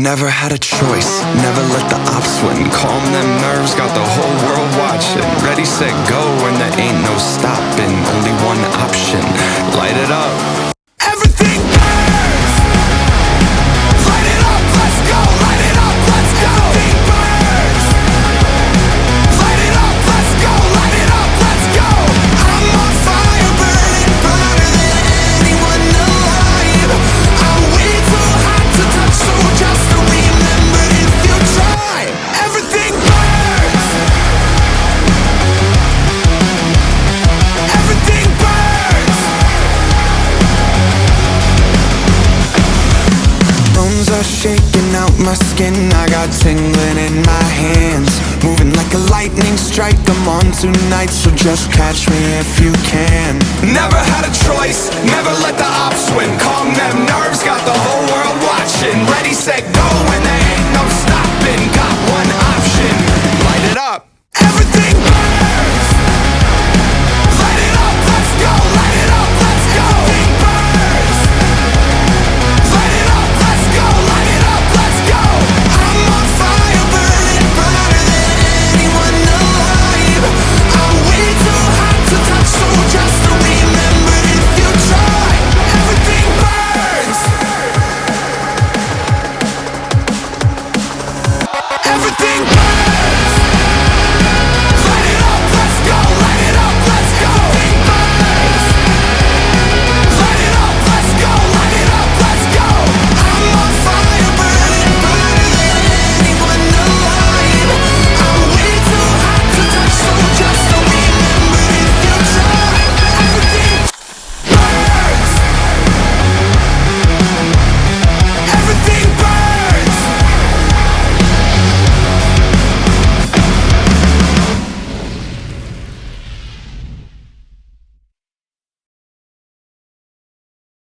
Never had a choice, never let the ops win. Calm them nerves, got the whole world watching. Ready, set, go, and there ain't no stopping. Only one option, light it up. Everything burns! Light it up, let's go! Light it up, let's go! Everything burns! Light it up, let's go! Light it up, let's go! I'm on fire, burning brighter than anyone alive. I'm way too hot to touch, so just remember if you try. Everything burns! Everything burns! Bones are shaking out my skin, I got tingling in my hands. Moving like a lightning strike, I'm on tonight, so just catch me if you can. Never had a choice, never let the ops win. Calm them nerves, got the whole world watching. Ready, set, go.